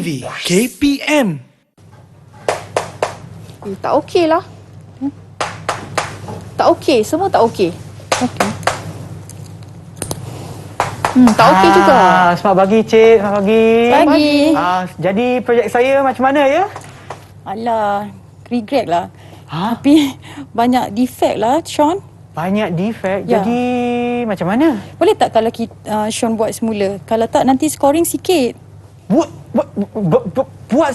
TV KPM. Tak okey lah. Tak okey, semua tak okey. Okey. Tak okey juga. Selamat pagi, Cik. Selamat pagi. Pagi. Jadi projek saya macam mana ya? Alah, regret lah. Ha? Tapi banyak defect lah, Sean. Banyak defect. Ya. Jadi macam mana? Boleh tak kalau kita, Sean buat semula? Kalau tak, nanti scoring sikit. Buat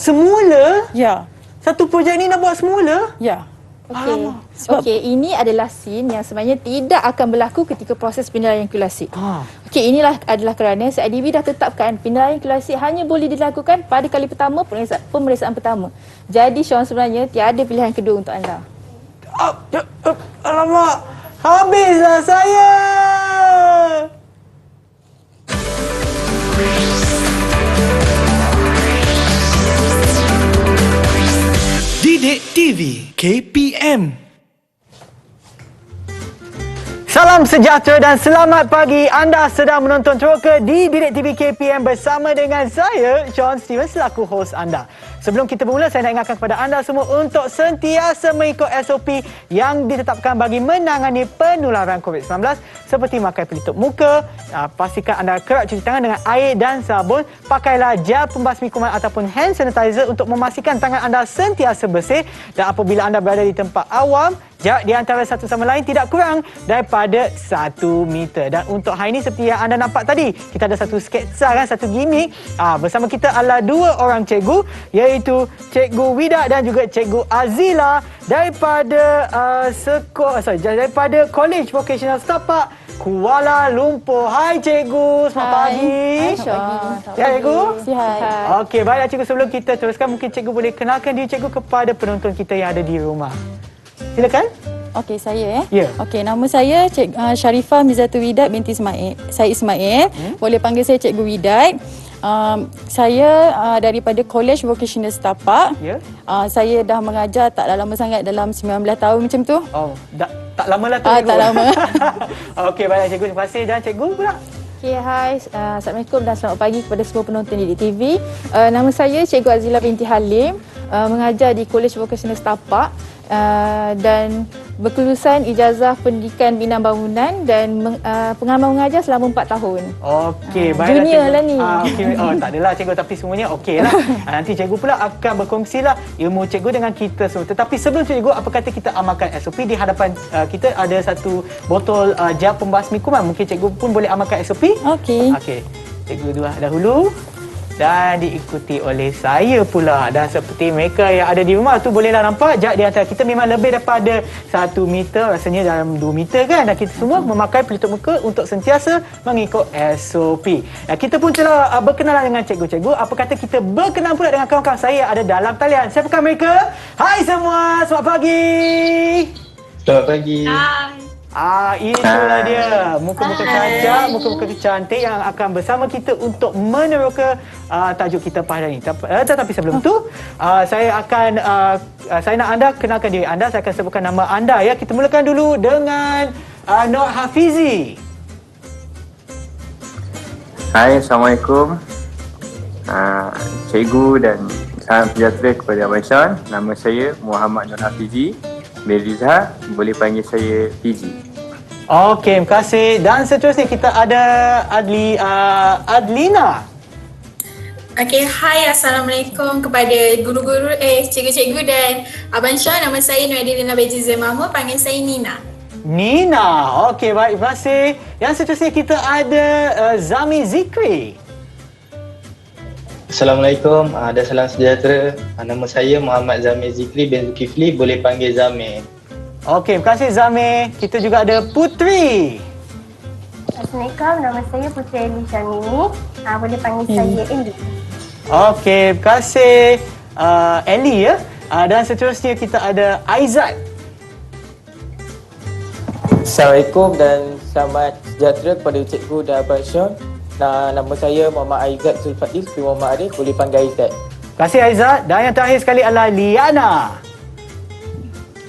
semula? Ya, Satu projek ni nak buat semula? ya. Okey. Sebab- Okey, ini adalah scene yang sebenarnya tidak akan berlaku ketika proses penilaian klasik. Ha. Okey, inilah adalah kerana CIDB dah tetapkan penilaian klasik hanya boleh dilakukan pada kali pertama pemeriksaan pertama. Jadi Sean, sebenarnya tiada pilihan kedua untuk anda. Alamak, habislah saya. Didik TV KPM. Salam sejahtera dan selamat pagi. Anda sedang menonton Teroka di Didik TV KPM bersama dengan saya, Sean Steven, selaku host anda. Sebelum kita bermula, saya nak ingatkan kepada anda semua untuk sentiasa mengikut SOP yang ditetapkan bagi menangani penularan COVID-19 seperti memakai pelitup muka, pastikan anda kerap cuci tangan dengan air dan sabun, pakailah gel pembasmi kuman ataupun hand sanitizer untuk memastikan tangan anda sentiasa bersih, dan apabila anda berada di tempat awam, jarak di antara satu sama lain tidak kurang daripada 1 meter. Dan untuk hari ini seperti yang anda nampak tadi, kita ada satu sketsa kan, satu gimmick. Bersama kita adalah 2 orang cikgu, iaitu Cikgu Wida dan juga Cikgu Azila daripada daripada College Vocational Setapak, Kuala Lumpur. Hai cikgu, selamat pagi. Hai Sean. Ya cikgu. Sihat. Okey, baiklah cikgu, sebelum kita teruskan, mungkin cikgu boleh kenalkan diri cikgu kepada penonton kita yang ada di rumah. Silakan. Okey, saya Ya. Okey, nama saya Sharifah Mizatul Widat binti Said Ismail. Boleh panggil saya Cikgu Widat. Saya daripada College Vocational Setapak. Ya. Saya dah mengajar tak lama sangat, dalam 19 tahun macam tu. Oh, tak lama lah tu cikgu. Tak lama. Okey, baiklah cikgu, terima kasih. Dan cikgu pula. Okay, hai. Assalamualaikum dan selamat pagi kepada semua penonton Didik TV. Nama saya Cikgu Azila binti Halim, mengajar di College Vocational Setapak dan berkelulusan ijazah pendidikan bina bangunan dan pengalaman mengajar selama 4 tahun. Okey, baiklah. junior cikgu. lah ni. Okey, tak adalah cikgu, tapi semuanya okey lah. Nanti cikgu pula akan berkongsilah ilmu cikgu dengan kita semua. Tetapi sebelum cikgu, apa kata kita amalkan SOP di hadapan kita ada satu botol gel pembasmi kuman. Mungkin cikgu pun boleh amalkan SOP? Okey. Okey, cikgu dahulu dan diikuti oleh saya pula. Dan seperti mereka yang ada di rumah tu, bolehlah nampak jarak di antara kita memang lebih daripada 1 meter, rasanya dalam 2 meter kan. Dan kita semua memakai pelitup muka untuk sentiasa mengikut SOP. Dan kita pun telah berkenalan dengan cikgu-cikgu. Apa kata kita berkenalan pula dengan kawan-kawan saya yang ada dalam talian. Siapakah mereka? Hai semua, selamat pagi. Selamat pagi. Itulah dia, muka-muka cacat, muka-muka cantik yang akan bersama kita untuk meneroka tajuk kita pada hari ini. Tetapi sebelum tu, saya nak anda kenalkan diri anda. Saya akan sebutkan nama anda ya. Kita mulakan dulu dengan Nur Hafizi. Hai, Assalamualaikum. Cikgu dan salam sejahtera kepada Abang Sean. Nama saya Muhammad Nur Hafizi bin Rizha. Boleh panggil saya PG. Okey, terima kasih. Dan seterusnya kita ada Adlina. Okay, hai, Assalamualaikum kepada guru-guru, cikgu-cikgu dan Abang Sean. Nama saya Nuadilina Bejizah Mahmud, panggil saya Nina. Nina. Okey, baik, terima kasih. Yang seterusnya kita ada Zami Zikri. Assalamualaikum dan salam sejahtera. Nama saya Muhammad Zamir Zikri bin Zulkifli, boleh panggil Zamir. Okey, terima kasih Zamir. Kita juga ada Putri. Assalamualaikum, nama saya Putri Eli Syamini. Boleh panggil saya Eli. Okey, terima kasih Eli ya. Dan seterusnya kita ada Aizat. Assalamualaikum dan selamat sejahtera kepada cikgu dan Abang Sean. Nama saya Muhammad Aizat Zulfadil bin Muhammad Arif, boleh panggil Aizat. Terima kasih Aizat. Dan yang terakhir sekali adalah Liana.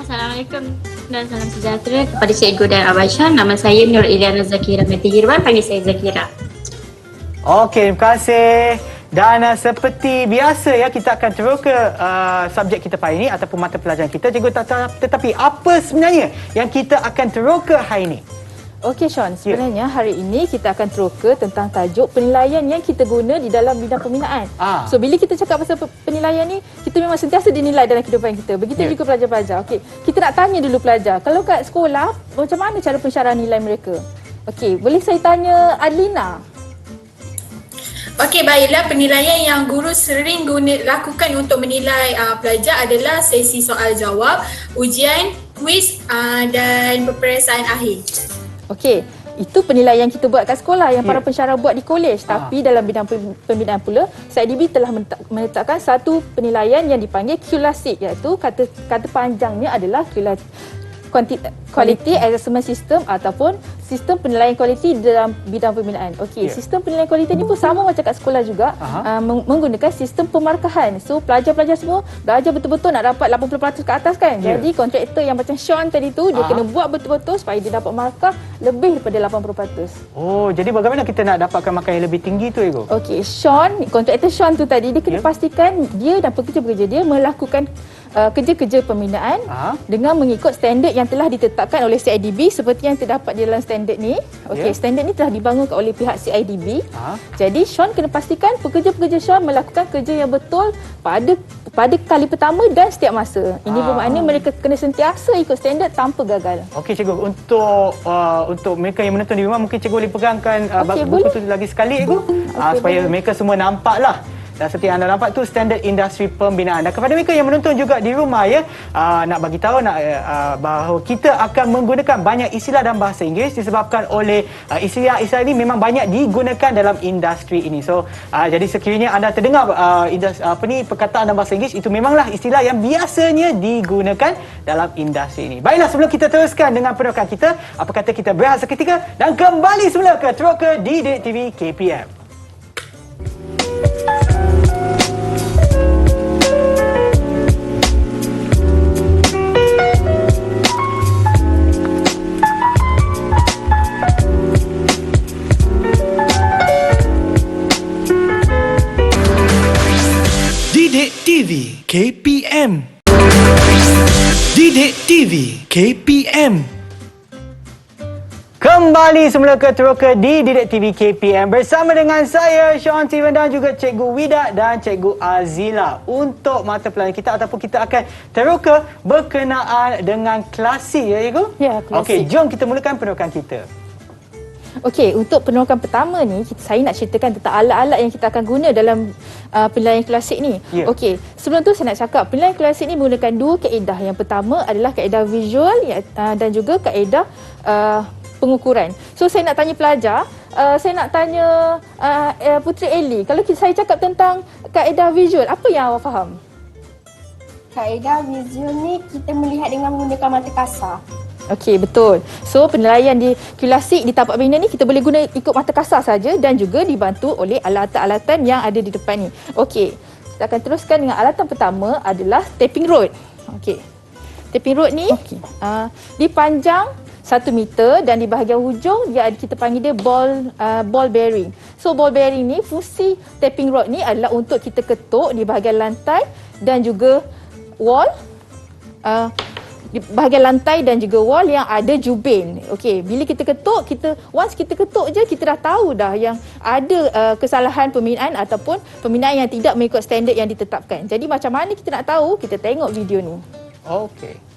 Assalamualaikum dan salam sejahtera kepada cikgu dan Abang Sean. Nama saya Nur Iliana Zakira binti Hirwan, panggil saya Zakira. Okey, terima kasih. Dan seperti biasa ya, kita akan terus ke subjek kita pagi ini ataupun mata pelajaran kita, cikgu. Tetapi apa sebenarnya yang kita akan terus ke hari ini? Okey Sean, sebenarnya hari ini kita akan teroka tentang tajuk penilaian yang kita guna di dalam bidang pembinaan. So bila kita cakap pasal penilaian ni, kita memang sentiasa dinilai dalam kehidupan kita. Begitu juga pelajar-pelajar. Okey, kita nak tanya dulu pelajar, kalau kat sekolah macam mana cara pensyarah nilai mereka? Okey, boleh saya tanya Adlina? Okey, baiklah. Penilaian yang guru sering lakukan untuk menilai pelajar adalah sesi soal jawab, ujian, kuis dan peperiksaan akhir. Okey, itu penilaian kita buat kat sekolah yang para pensyarah buat di kolej. Tapi dalam bidang pembinaan pula, CIDB telah menetapkan satu penilaian yang dipanggil QLASIC, iaitu kata panjangnya adalah Quality Assessment System ataupun sistem penilaian kualiti dalam bidang pembinaan. Okey, sistem penilaian kualiti ni pun sama macam kat sekolah juga, menggunakan sistem pemarkahan. So pelajar-pelajar semua belajar betul-betul nak dapat 80% ke atas kan. Jadi kontraktor yang macam Sean tadi tu, dia kena buat betul-betul supaya dia dapat markah lebih daripada 80%. Oh, jadi bagaimana kita nak dapatkan markah yang lebih tinggi tu, Ego? Okey, kontraktor Sean tu tadi, dia kena pastikan dia dan pekerja-pekerja dia melakukan kerja-kerja pembinaan dengan mengikut standard yang telah ditetapkan oleh CIDB seperti yang terdapat di dalam standard ni. Okey, standard ni telah dibangunkan oleh pihak CIDB. Jadi Sean kena pastikan pekerja-pekerja Sean melakukan kerja yang betul pada kali pertama dan setiap masa. Ini bermakna mereka kena sentiasa ikut standard tanpa gagal. Okey cikgu, untuk mereka yang menonton di rumah, mungkin cikgu boleh pegangkan buku tu lagi sekali, Ego, supaya mereka semua nampaklah. Dan seperti anda nampak tu standard industri pembinaan. Dan kepada mereka yang menonton juga di rumah ya, nak bagi tahu bahawa kita akan menggunakan banyak istilah dalam bahasa Inggeris disebabkan oleh istilah-istilah ini memang banyak digunakan dalam industri ini. So jadi sekiranya anda terdengar perkataan dalam bahasa Inggeris, itu memanglah istilah yang biasanya digunakan dalam industri ini. Baiklah, sebelum kita teruskan dengan penerokan kita, apa kata kita berehat seketika dan kembali semula ke Teroka di Didik TV KPM. Didik TV KPM. Didik TV KPM. Kembali semula ke Teroka di Didik TV KPM bersama dengan saya Sean Steven dan juga Cikgu Widat dan Cikgu Azila. Untuk mata pelajaran kita ataupun kita akan teroka berkenaan dengan klasik ya Cikgu? Ya, klasik. Okey, jom kita mulakan penerokan kita. Okey, untuk penerokan pertama ni, saya nak ceritakan tentang alat-alat yang kita akan guna dalam penilaian klasik ni. Okey, sebelum tu saya nak cakap, penilaian klasik ni menggunakan dua kaedah. Yang pertama adalah kaedah visual dan juga kaedah pengukuran. So saya nak tanya pelajar, saya nak tanya Puteri Eli, kalau saya cakap tentang kaedah visual, apa yang awak faham? Kaedah visual ni kita melihat dengan menggunakan mata kasar. Okey, betul. So penilaian di QLASIC di tapak bina ni kita boleh guna ikut mata kasar saja dan juga dibantu oleh alatan-alatan yang ada di depan ni. Okey, kita akan teruskan dengan alatan pertama adalah tapping rod. Okey. Tapping rod ni dia panjang 1 meter dan di bahagian hujung kita panggil dia ball bearing. So ball bearing ni, fungsi tapping rod ni adalah untuk kita ketuk di bahagian lantai dan juga wall, di bahagian lantai dan juga wall yang ada jubin. Okey, bila kita ketuk, once kita ketuk je, kita dah tahu dah yang ada kesalahan pembinaan ataupun pembinaan yang tidak mengikut standard yang ditetapkan. Jadi macam mana kita nak tahu? Kita tengok video ni. Okey.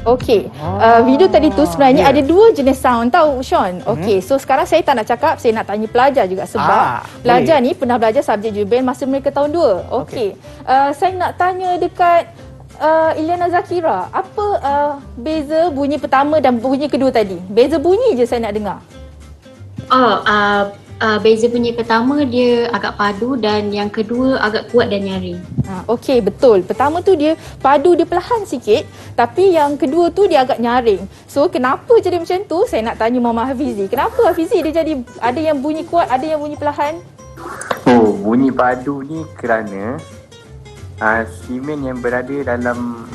Okey, video tadi tu sebenarnya ada dua jenis sound tahu Sean. Okey, so sekarang saya tak nak cakap, saya nak tanya pelajar juga sebab pelajar ni pernah belajar subjek jubel masa mereka tahun 2. Okey. Saya nak tanya dekat Iliana Zakira, apa beza bunyi pertama dan bunyi kedua tadi? Beza bunyi je saya nak dengar. Beza bunyi pertama dia agak padu dan yang kedua agak kuat dan nyaring. Okey, betul. Pertama tu dia padu, dia perlahan sikit, tapi yang kedua tu dia agak nyaring. So kenapa jadi macam tu? Saya nak tanya Mama Hafizi. Kenapa Hafizi dia jadi ada yang bunyi kuat, ada yang bunyi perlahan? Oh, bunyi padu ni kerana simen yang berada dalam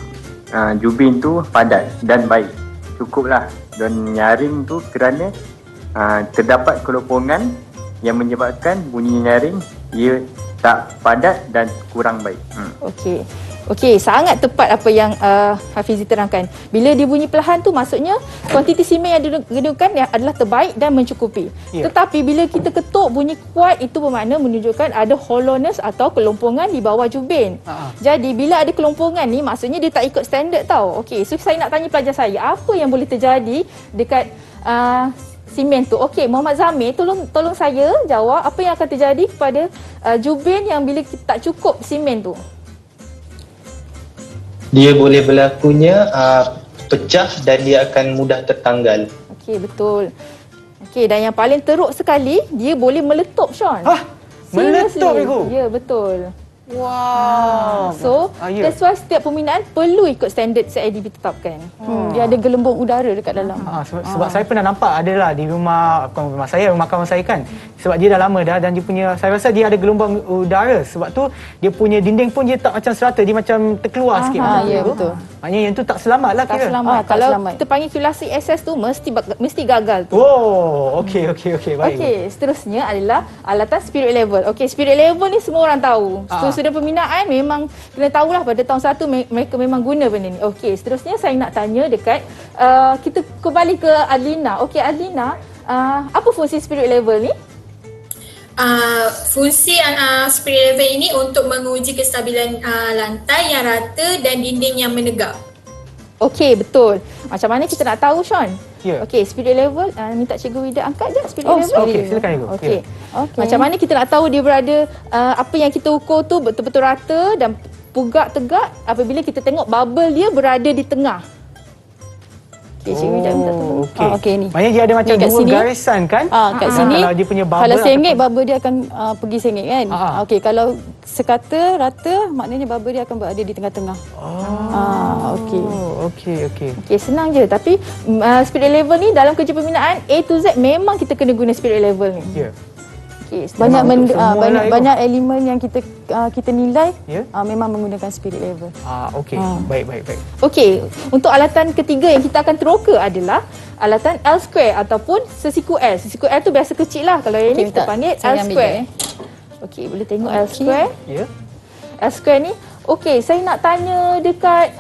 jubin tu padat dan baik. Cukuplah. Dan nyaring tu kerana terdapat kelompongan yang menyebabkan bunyi nyaring ia tak padat dan kurang baik. Okey, sangat tepat apa yang Hafizi terangkan. Bila dia bunyi perlahan tu maksudnya kuantiti simen yang digunakan adalah terbaik dan mencukupi. Tetapi bila kita ketuk bunyi kuat, itu bermakna menunjukkan ada hollowness atau kelompongan di bawah jubin. Jadi bila ada kelompongan ni maksudnya dia tak ikut standard tau. Okey, so saya nak tanya pelajar saya, apa yang boleh terjadi dekat simen tu? Okey, Muhammad Zamir, tolong saya jawab apa yang akan terjadi kepada jubin yang bila tak cukup simen tu. Dia boleh berlakunya pecah dan dia akan mudah tertanggal. Okey, betul. Okey, dan yang paling teruk sekali, dia boleh meletup, Sean. Meletup, Ibu? Ya, betul. Wow. So, that's why setiap pembinaan perlu ikut standard CIDB tetapkan. Dia ada gelembung udara dekat dalam. Sebab saya pernah nampak adalah di rumah saya, rumah kawan saya kan. Sebab dia dah lama dah dan dia punya, saya rasa dia ada gelombang udara. Sebab tu dia punya dinding pun dia tak macam serata, dia macam terkeluar sikit. Ya, betul. Maknanya yang tu tak selamat lah kira. Tak selamat. Kalau kita panggil kilasi SS tu mesti gagal tu. Oh, okey, baik. Okey, seterusnya adalah alatan spirit level. Okey, spirit level ni semua orang tahu. Student pembinaan memang kena tahulah pada tahun 1 mereka memang guna benda ni. Okey, seterusnya saya nak tanya dekat kita kembali ke Adlina. Okey, Adlina, apa fungsi spirit level ni? Fungsi spirit level ini untuk menguji kestabilan lantai yang rata dan dinding yang menegak. Okey, betul. Macam mana kita nak tahu, Sean? Okey, spirit level, minta Cikgu Wida angkat je spirit level. Okey, silakan Ibu. Okey. Macam mana kita nak tahu dia berada, apa yang kita ukur tu betul-betul rata dan pugak tegak apabila kita tengok bubble dia berada di tengah. Okey, Cikgu Wida minta tolong. Okey, ni. Maknanya dia ada macam dua garisan kan? Kat sini, kalau dia punya bubble, kalau sengit, bubble dia akan pergi sengit kan? Okey, kalau sekata rata, maknanya bubble dia akan berada di tengah-tengah. Okey, senang je. Tapi spirit level ni dalam kerja pembinaan A to Z memang kita kena guna spirit level ni. Okay, banyak elemen yang kita nilai memang menggunakan spirit level. Baik. Okey, untuk alatan ketiga yang kita akan teroka adalah alatan L square ataupun sesiku L. Sesiku L tu biasa kecil lah. Kalau yang ni kita panggil L square. Okey, boleh tengok L square. L square ni. Okey, saya nak tanya dekat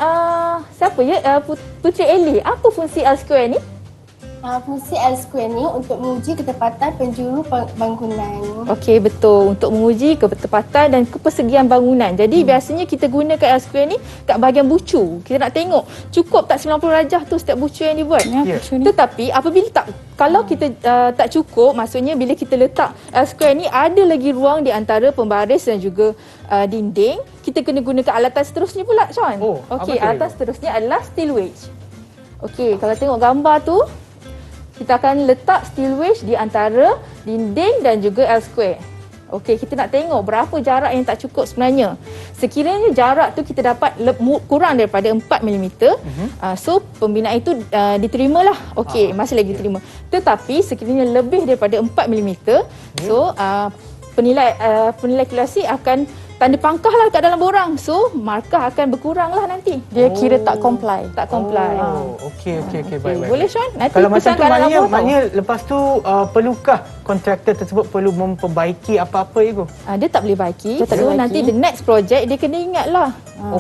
siapa ya? Puteri Eli. Apa fungsi L square ni? Fungsi L square ni untuk menguji ketepatan penjuru bangunan. Okey, betul. Untuk menguji ketepatan dan kepersegian bangunan. Jadi biasanya kita gunakan L square ni kat bahagian bucu. Kita nak tengok cukup tak 90 darjah tu setiap bucu yang dibuat. Tetapi apabila kalau kita tak cukup, maksudnya bila kita letak L square ni ada lagi ruang di antara pembaris dan juga dinding, kita kena gunakan alatan seterusnya pula, Sean. Okey, alatan seterusnya adalah steel wedge. Okey, kalau tengok gambar tu, kita akan letak steel wedge di antara dinding dan juga L square. Okey, kita nak tengok berapa jarak yang tak cukup sebenarnya. Sekiranya jarak tu kita dapat kurang daripada 4 mm, so pembinaan itu diterimalah. Okey, masih lagi diterima. Tetapi sekiranya lebih daripada 4 mm, so penilai kilasi akan tanda pangkah lah kat dalam borang. So, markah akan berkurang lah nanti. Dia kira tak comply. Okey, baik. Boleh, Sean? Nanti kalau macam tu maknanya lepas tu perlukah kontraktor tersebut perlu memperbaiki apa-apa, Ibu? Dia tak boleh baiki. Nanti the next project dia kena ingat lah.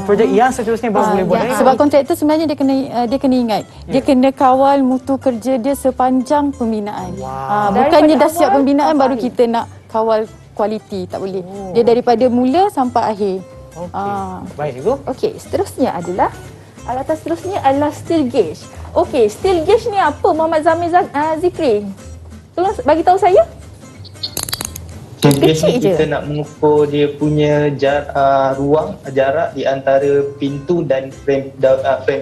Projek yang seterusnya baru boleh buat. Sebab kontraktor sebenarnya dia kena ingat. Dia kena kawal mutu kerja dia sepanjang pembinaan. Bukannya dah siap pembinaan baru kita nak kawal kualiti, tak boleh. Dia daripada mula sampai akhir. Baik, Ibu. Okey, seterusnya adalah alatan seterusnya adalah steel gauge. Okey, steel gauge ni apa, Muhammad Zamir Zikri? Tolong bagi tahu saya. Steel gauge ni kita nak mengukur dia punya jarak di antara pintu dan frame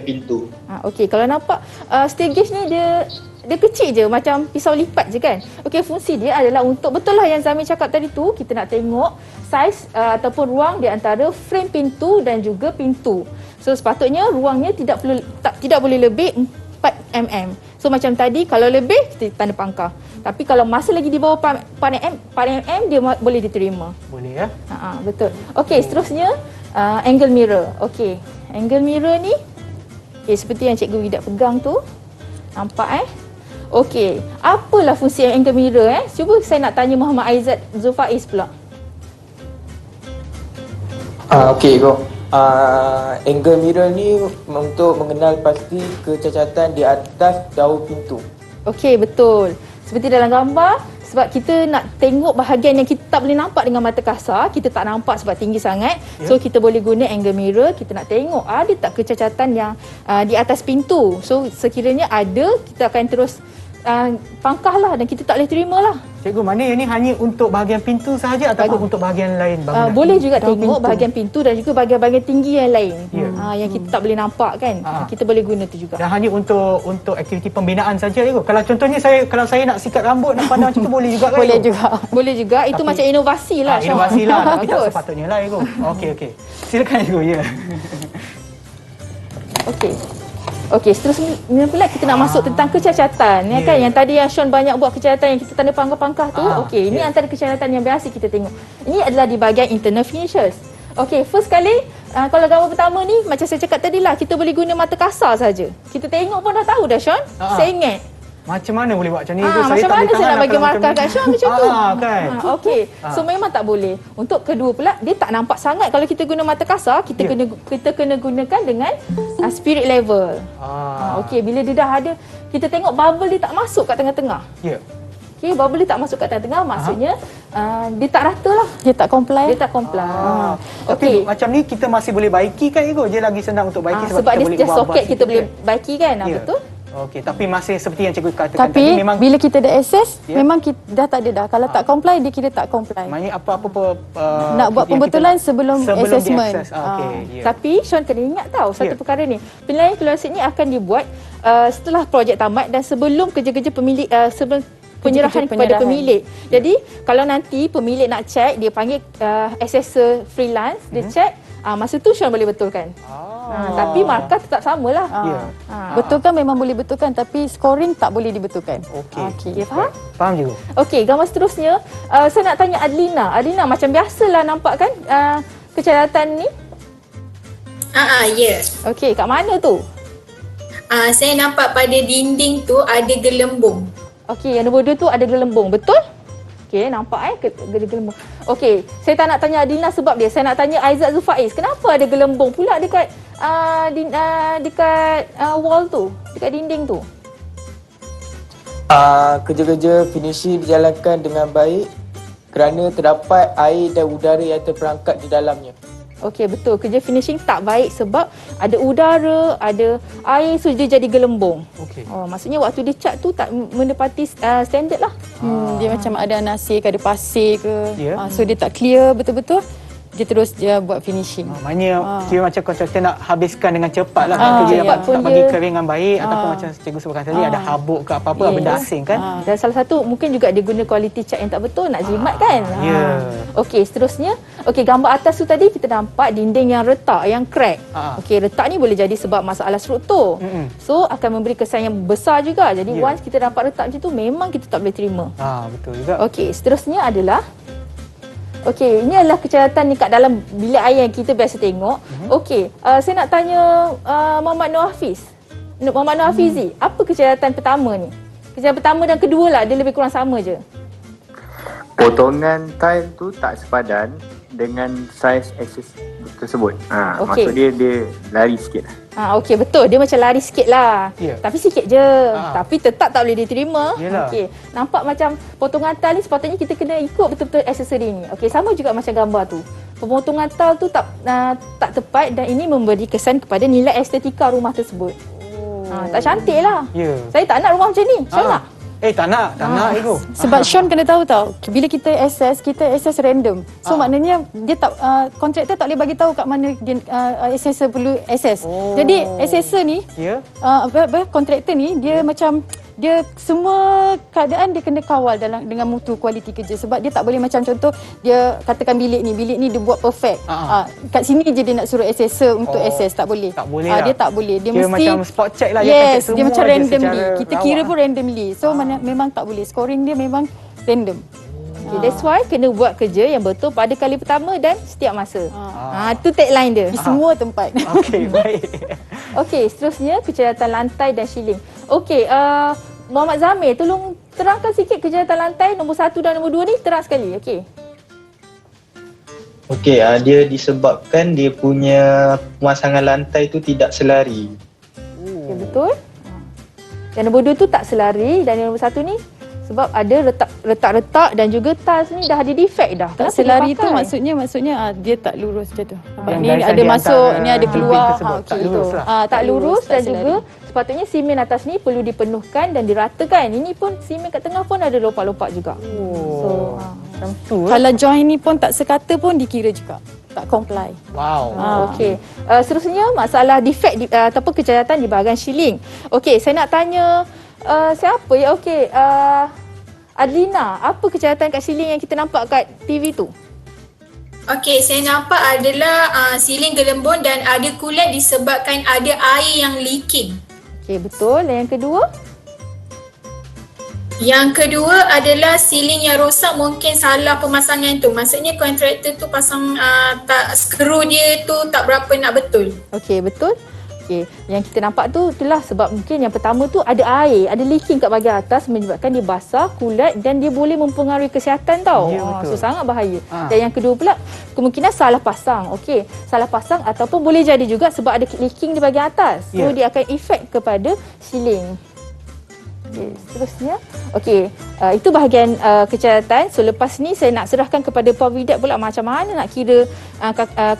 pintu. Okey, kalau nampak steel gauge ni dia kecil je, macam pisau lipat je kan. Okey, fungsi dia adalah untuk, betul lah yang Zamir cakap tadi tu, kita nak tengok saiz ataupun ruang di antara frame pintu dan juga pintu. So sepatutnya ruangnya tidak boleh lebih 4 mm. So macam tadi kalau lebih kita tanda pangkah. Tapi kalau masih lagi di bawah 4mm dia boleh diterima. Boleh ya. Betul. Okey, seterusnya angle mirror. Okey, angle mirror ni seperti yang Cikgu Widat pegang tu. Nampak Okey, apalah fungsi angle mirror Cuba saya nak tanya Muhammad Aizat Zulfaiz pula. Okey, go. Angle mirror ni untuk mengenal pasti kecacatan di atas daun pintu. Okey, betul. Seperti dalam gambar, sebab kita nak tengok bahagian yang kita tak boleh nampak dengan mata kasar, kita tak nampak sebab tinggi sangat. So kita boleh guna angle mirror, kita nak tengok ada tak kecacatan yang di atas pintu. So sekiranya ada, kita akan terus pangkah lah dan kita tak boleh terima lah. Cikgu, mana yang ni hanya untuk bahagian pintu sahaja ataupun untuk bahagian lain bangunan? Boleh juga tengok bahagian pintu dan juga bahagian-bahagian tinggi yang lain. Yang kita tak boleh nampak kan. Kita boleh guna tu juga. Dan hanya untuk aktiviti pembinaan saja, Cikgu. Kalau contohnya kalau saya nak sikat rambut, nak pandang macam tu boleh juga kan? Boleh juga. Boleh juga. Itu macam inovasi lah. Inovasi lah. Tapi tak sepatutnya lah, Cikgu. Okey. Silakan, Cikgu. Ya. Okey, seterusnya pula kita nak masuk tentang kecacatan kan, yang tadi yang Sean banyak buat kecacatan yang kita tanda pangkah-pangkah tu. Okey, ini antara kecacatan yang biasa kita tengok. Ini adalah di bahagian internal finishes. Okey, first kali kalau gambar pertama ni macam saya cakap tadi lah, kita boleh guna mata kasar saja. Kita tengok pun dah tahu dah, Sean. Saya ingat. Macam mana boleh buat macam ni? Macam mana saya nak bagi markah kat Sean macam tu? Kan? Okey. So memang tak boleh. Untuk kedua pula, dia tak nampak sangat kalau kita guna mata kasar, kita kena gunakan dengan spirit level. Okey, bila dia dah ada, kita tengok bubble dia tak masuk kat tengah-tengah. Ya. Okey, bubble dia tak masuk kat tengah-tengah, maksudnya dia tak rata lah. Dia tak comply. Okey. Macam ni kita masih boleh baiki kan, Cikgu? Dia lagi senang untuk baiki sebab dia just soket kita boleh baiki kan. Betul? Okey, tapi masih seperti yang cikgu katakan tapi, tadi memang bila kita dah access, memang kita dah tak ada dah. Kalau tak comply, dia kira tak comply. Maknanya apa-apa nak buat pembetulan sebelum assessment. Tapi Sean kena ingat tahu satu perkara ni. Penilaian keluasan ni akan dibuat setelah projek tamat dan sebelum kerja-kerja pemilik sebelum penyerahan kepada pemilik. Jadi kalau nanti pemilik nak check, dia panggil assessor freelance, dia check, masa tu Sean boleh betulkan. Tapi markah tetap samalah. Betulkan memang boleh betulkan, tapi scoring tak boleh dibetulkan. Okey, faham? Faham cikgu. Okey, gambar seterusnya saya nak tanya Adlina. Adlina, macam biasalah nampak kan kecacatan ni? Ya. Okey, kat mana tu? Saya nampak pada dinding tu ada gelembung. Okey, yang nombor 2 tu ada gelembung, betul? Okey, nampak gelembung. Okey, saya tak nak tanya Adlina sebab dia. Saya nak tanya Aizat Zulfaiz. Kenapa ada gelembung pula dekat wall tu, dekat dinding tu? Kerja-kerja finishing dijalankan dengan baik kerana terdapat air dan udara yang terperangkap di dalamnya. Okey, betul. Kerja finishing tak baik sebab ada udara, ada air, so dia jadi gelembung. Maksudnya waktu dia cat tu tak menepati standard lah. Dia macam ada nasir ke, ada pasir ke. So dia tak clear betul-betul. Dia terus buat finishing. Maknanya kira macam kontraktor nak habiskan dengan cepat lah. Kerja dapat tak bagi kering dengan baik ataupun macam cikgu sebutkan tadi ada habuk ke apa-apa benda asing kan. Dan salah satu mungkin juga dia guna quality check yang tak betul, nak jimat kan. Okey, seterusnya. Okey, gambar atas tu tadi kita nampak dinding yang retak, yang crack. Okey, retak ni boleh jadi sebab masalah struktur. So akan memberi kesan yang besar juga. Jadi once kita dapat retak macam tu, memang kita tak boleh terima. Betul juga. Okey, seterusnya adalah okey, ini adalah kecacatan ni kat dalam bilik air yang kita biasa tengok. Okey, saya nak tanya Muhammad Nur Hafiz. Muhammad Nur Hafizi, apa kecacatan pertama ni? Kecacatan pertama dan kedua lah, dia lebih kurang sama je. Potongan tile tu tak sepadan dengan saiz akses tersebut. Maksud dia lari sikit lah. Okey, betul. Dia macam lari sikit lah. Tapi sikit je. Tapi tetap tak boleh diterima. Okey, nampak macam potongan tile ni sepatutnya kita kena ikut betul-betul aksesori ni. Okey, sama juga macam gambar tu. Pemotongan tile tu tak tepat dan ini memberi kesan kepada nilai estetika rumah tersebut. Tak cantik lah. Saya tak nak rumah macam ni. Saya nak. Tak nak Ego. Sebab Sean kena tahu bila kita access random. So maknanya dia tak kontraktor tak boleh bagi tahu kat mana dia assessor perlu access. Jadi assessor ni kontraktor ni dia macam dia semua keadaan dia kena kawal dengan mutu kualiti kerja, sebab dia tak boleh macam contoh dia katakan bilik ni dia buat perfect. Kat sini je dia nak suruh assessor untuk assess, tak boleh. Tak boleh lah. Dia tak boleh. Dia Kira mesti macam spot check lah, yes, dia dia macam randomly. Kita kira rawak. pun randomly. So memang tak boleh. Scoring dia memang random. Okay, that's why kena buat kerja yang betul pada kali pertama dan setiap masa. Tu tagline dia. Di semua tempat. Okey, baik. Okey, seterusnya kejahatan lantai dan shielding. Okey, Muhammad Zamir, tolong terangkan sikit kejahatan lantai nombor 1 dan nombor 2 ni, terang sekali. Okey. Okey, dia disebabkan dia punya pemasangan lantai tu tidak selari. Okay, betul. Yang nombor 2 tu tak selari, dan yang nombor 1 ni sebab ada retak-retak dan juga tiles ni dah ada defect dah. Tak Kenapa selari tu dipakai? maksudnya dia tak lurus macam tu. Yang Ni garisan ada di masuk, antara ni ada keluar. tersebut tak lurus lah. Tak lurus tak dan selari. juga sepatutnya simen atas ni perlu dipenuhkan dan diratakan. Ini pun simen kat tengah pun ada lopak-lopak juga. So, Macam tu. Kalau join ni pun tak sekata pun dikira juga. Tak comply. Wow. Okey. Seterusnya masalah defect ataupun kejahatan di bahagian shielding. Okey, saya nak tanya siapa ya? Okey, Adlina, apa kejahatan kat shielding yang kita nampak kat TV tu? Okey, saya nampak adalah siling gelembung dan ada kulat disebabkan ada air yang leaking. Okey, betul. Dan yang kedua? Yang kedua adalah siling yang rosak, mungkin salah pemasangan tu. Maksudnya kontraktor tu pasang tak skru dia tu tak berapa nak betul. Okey, betul. Okey, yang kita nampak tu itulah sebab mungkin yang pertama tu ada air, ada leaking kat bahagian atas menyebabkan dia basah, kulat dan dia boleh mempengaruhi kesihatan tau. Ya, betul. So sangat bahaya. Dan yang kedua pula kemungkinan salah pasang. Okey, salah pasang ataupun boleh jadi juga sebab ada leaking di bahagian atas. So dia akan efek kepada ceiling. Okay, seterusnya. Okey, itu bahagian kejahatan. So lepas ni saya nak serahkan kepada Pak Widat pula macam mana nak kira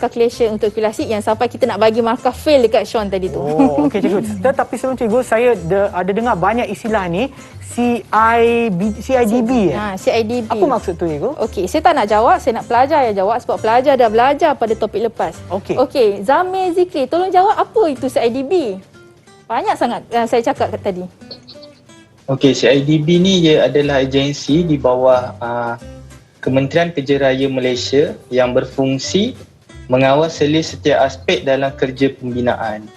calculation untuk akumulasi yang sampai kita nak bagi markah fail dekat Sean tadi tu. Oh, okey cikgu. Tetapi sebelum cikgu, saya ada dengar banyak istilah ni CIDB. CIDB. Apa maksud tu cikgu? Okey, saya tak nak jawab, saya nak pelajar yang jawab sebab pelajar dah belajar pada topik lepas. Okey, Zamir Zikri, tolong jawab apa itu CIDB? Banyak sangat saya cakap tadi. Okey, CIDB ni dia adalah agensi di bawah Kementerian Kerja Raya Malaysia yang berfungsi mengawasi setiap aspek dalam kerja pembinaan.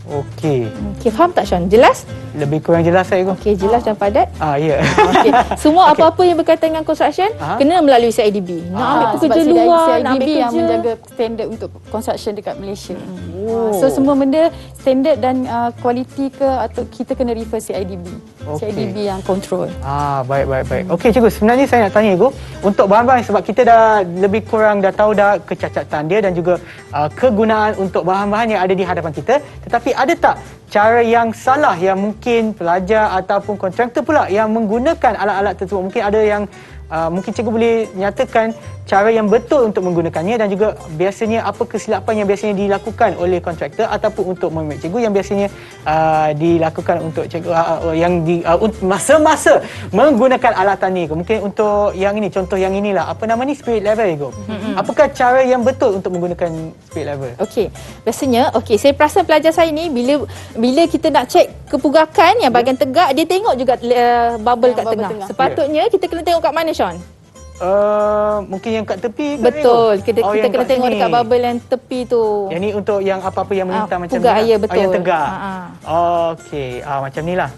Okey. Okey, faham tak Sean? Jelas? Lebih kurang jelas saya. Okey, jelas dan padat. Ya. Okey, semua apa-apa yang berkaitan dengan construction kena melalui CIDB. Nak ambil pekerja luar, nak ambil CIDB yang kerja menjaga standard untuk construction dekat Malaysia. So semua benda standard dan kualiti ke atau kita kena refer CIDB. CIDB yang control. Baik. Okey cikgu, sebenarnya saya nak tanya cikgu untuk bahan-bahan, sebab kita dah lebih kurang dah tahu dah kecacatan dia dan juga kegunaan untuk bahan-bahan yang ada di hadapan kita. Tetapi ada tak cara yang salah yang mungkin pelajar ataupun kontraktor pula yang menggunakan alat-alat tersebut? Mungkin ada yang mungkin cikgu boleh nyatakan cara yang betul untuk menggunakannya dan juga biasanya apa kesilapan yang biasanya dilakukan oleh kontraktor ataupun untuk murid cikgu yang biasanya dilakukan untuk cikgu yang masa-masa menggunakan alatan ni. Mungkin untuk yang ini, contoh yang inilah, apa nama ni, spirit level cikgu. Apakah cara yang betul untuk menggunakan spirit level? Okey, biasanya saya perasan pelajar saya ni bila kita nak cek kepugakan yang bahagian tegak, dia tengok juga bubble kat tengah. Sepatutnya kita kena tengok kat mana Sean? Mungkin yang kat tepi. Betul. Kita kena tengok dekat bubble yang tepi tu. Yang ni untuk yang apa-apa yang melintang macam pugak, ni. Ya, betul. Yang tegak. Okey. Macam ni lah.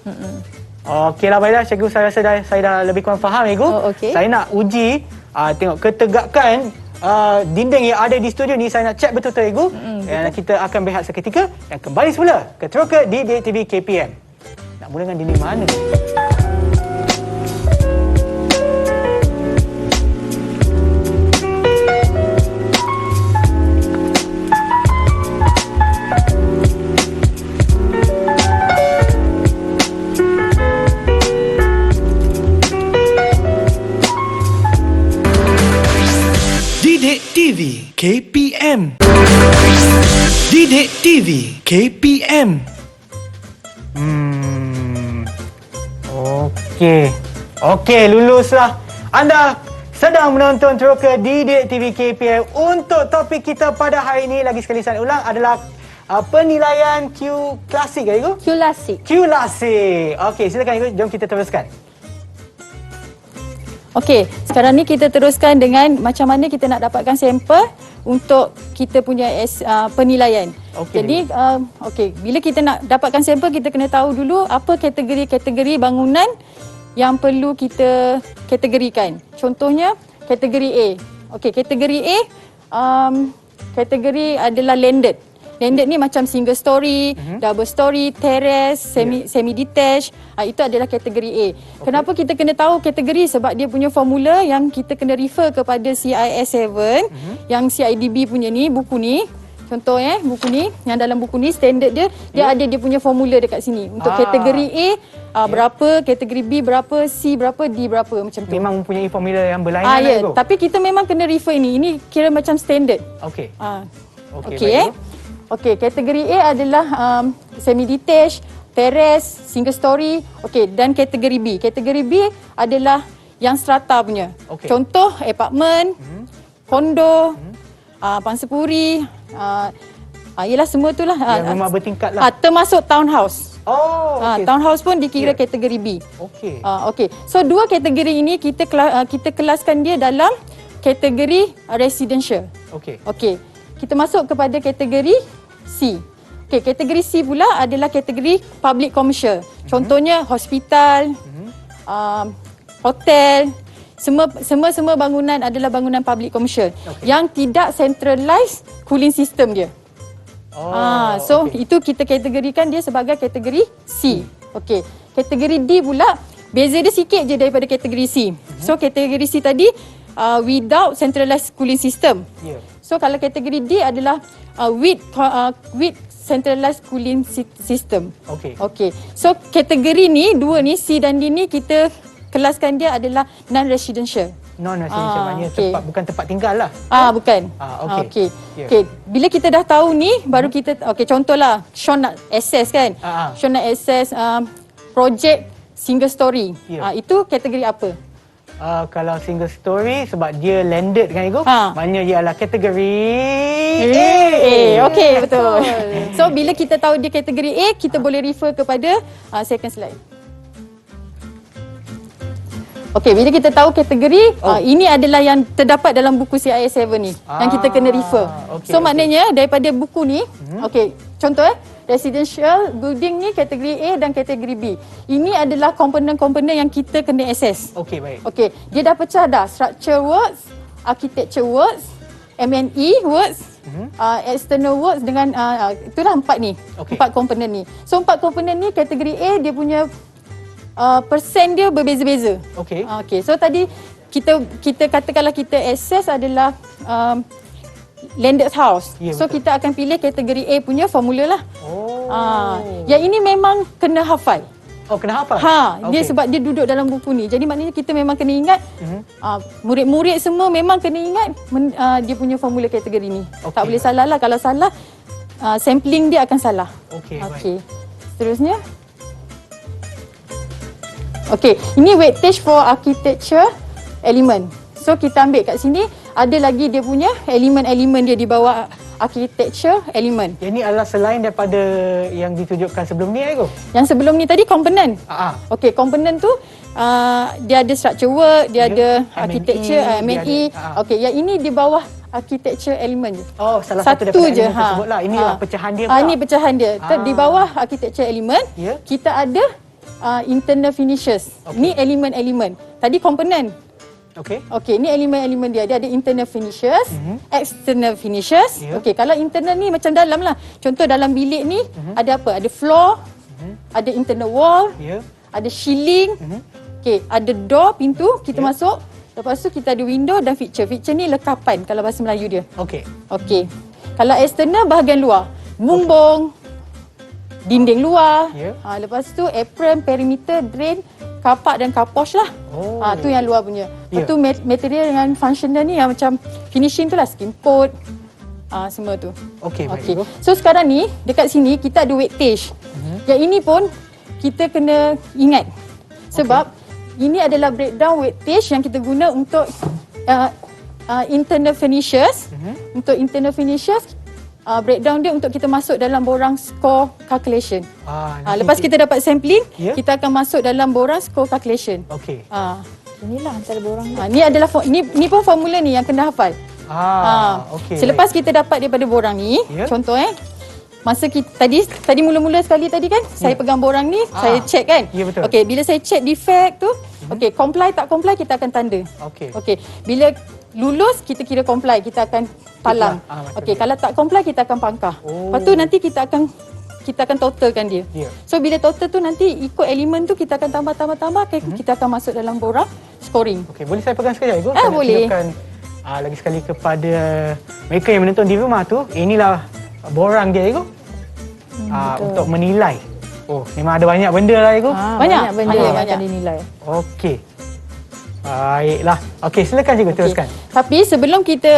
Okeylah, baiklah cikgu, saya rasa saya dah lebih kurang faham cikgu. Saya nak uji tengok ketegakan dinding yang ada di studio ni. Saya nak check betul-betul cikgu. Dan kita akan berehat seketika dan kembali semula ke Teroka di Didik TV KPM. Nak mula dengan dinding mana ni? Didik TV KPM. Didik TV KPM. Okey, luluslah. Anda sedang menonton Teroka Didik TV KPM. Untuk topik kita pada hari ini, lagi sekali saya ulang, adalah penilaian Q klasik ke Igu? Q Lasik. Q klasik. Okey, silakan Igu. Jom kita teruskan. Okey, sekarang ni kita teruskan dengan macam mana kita nak dapatkan sampel untuk kita punya penilaian. Okey. Jadi, okey, bila kita nak dapatkan sampel, kita kena tahu dulu apa kategori-kategori bangunan yang perlu kita kategorikan. Contohnya, kategori A. Okey, kategori A, kategori adalah landed. Landed ni macam single story, double story, terrace, semi detached. Itu adalah kategori A. Okay. Kenapa kita kena tahu kategori? Sebab dia punya formula yang kita kena refer kepada CIS 7 yang CIDB punya ni, buku ni. Contoh buku ni, yang dalam buku ni standard dia ada dia punya formula dekat sini. Untuk kategori A berapa, kategori B berapa, C berapa, D berapa, macam tu. Memang mempunyai formula yang berlainan ya. Igu. Tapi kita memang kena refer ini. Ini kira macam standard. Okey. Okey. Okey, kategori A adalah semi detached, terrace, single story. Okey, dan kategori B. Kategori B adalah yang strata punya. Okay. Contoh apartment, kondo, pangsapuri, ialah semua itulah. Yang rumah bertingkat lah. Termasuk townhouse. Oh, okey. Townhouse pun dikira kategori B. Okey. Okey. So dua kategori ini kita kelaskan dia dalam kategori residential. Okey. Okey. Kita masuk kepada kategori C. Okey, kategori C pula adalah kategori public commercial. Contohnya hospital, hotel, semua bangunan adalah bangunan public commercial yang tidak centralized cooling system dia. Itu kita kategorikan dia sebagai kategori C. Okey. Kategori D pula beza dia sikit je daripada kategori C. So kategori C tadi without centralized cooling system. So kalau kategori D adalah with centralized cooling system. Okey. So kategori ni dua ni C dan D ni kita kelaskan dia adalah non-residential. Non-residential maknanya tempat, bukan tempat tinggal lah. Bukan. Okey. Okey. Bila kita dah tahu ni baru kita contohlah Sean nak access kan. Sean nak access projek single story. Itu kategori apa? Kalau single story sebab dia landed kan Igu, maknanya dia adalah kategori A. Okey, betul. So bila kita tahu dia kategori A, kita boleh refer kepada second slide. Okey, bila kita tahu kategori, ini adalah yang terdapat dalam buku CIS 7 ni yang kita kena refer. So maknanya daripada buku ni, contoh residential building ni kategori A dan kategori B. Ini adalah komponen-komponen yang kita kena access. Okey, baik. Okey, dia dah pecah dah. Structure works, architecture works, M&E works, external works dengan itulah 4 ni. 4 komponen ni. So 4 komponen ni kategori A dia punya persen dia berbeza-beza. Okey. Okey, so tadi kita katakanlah kita access adalah landed house. So kita akan pilih kategori A punya formula lah. Yang ini memang kena hafal. Kena hafal? Dia sebab dia duduk dalam buku ni. Jadi maknanya kita memang kena ingat. Murid-murid semua memang kena ingat dia punya formula kategori ni. Tak boleh salah lah. Kalau salah, sampling dia akan salah. Okey. Seterusnya. Okey, ini weightage for architecture element. So kita ambil kat sini, ada lagi dia punya elemen-elemen dia di bawah architecture element. Yang ni adalah selain daripada yang ditunjukkan sebelum ni Igu? Yang sebelum ni tadi komponen. Okey, komponen tu dia ada structure work, dia ada architecture, M&E. Okey, yang ini di bawah architecture element je. Salah satu daripada je, elemen tersebutlah. Ini pecahan dia. Ini pecahan dia. Di bawah architecture element, kita ada internal finishes. Ni elemen-elemen. Tadi komponen. Okey, ni elemen-elemen dia. Dia ada internal finishes, external finishes. Okey, kalau internal ni macam dalam lah. Contoh dalam bilik ni ada apa? Ada floor, ada internal wall, ada ceiling. Okey, ada door, pintu, kita masuk. Lepas tu kita ada window dan fixture. Fixture ni lekapan kalau bahasa Melayu dia. Okey. Kalau external bahagian luar. Bumbung, dinding luar. Lepas tu apron, perimeter, drain, kapak dan kaposh lah. Tu yang luar punya. Lepas tu material dengan functional ni yang macam finishing tu lah, skin coat. Semua tu. Okey. So sekarang ni dekat sini kita ada weightage. Yang ini pun kita kena ingat. Sebab ini adalah breakdown weightage yang kita guna untuk internal finishes. Untuk internal finishes breakdown dia untuk kita masuk dalam borang score calculation. Nanti Lepas kita dapat sampling, Ya. kita akan masuk dalam borang score calculation. Okey. Inilah antara borang ni. Ni adalah ni pun formula ni yang kena hafal. Okey. Selepas kita dapat daripada borang ni, Ya. contoh masa kita tadi mula-mula sekali tadi kan, saya pegang borang ni, saya check kan. Ya, betul. Okey, bila saya check defect tu, okey, comply tak comply kita akan tanda. Okey. Okey, bila lulus kita kira comply, kita akan talang. Okey, kalau tak comply kita akan pangkah. Lepas tu nanti kita akan totalkan dia. Ya. So bila total tu nanti ikut elemen tu kita akan tambah, kita akan masuk dalam borang scoring. Okey, boleh saya pegang sekejap Ibu? Saya nak Boleh. tunjukkan lagi sekali kepada mereka yang menonton di rumah tu. Inilah borang dia Ibu. Untuk menilai. Oh, memang ada banyak benda lah Ibu. Banyak benda ada, yang banyak. akan dinilai. Okey. Baiklah. Okey, silakan cikgu teruskan. Tapi sebelum kita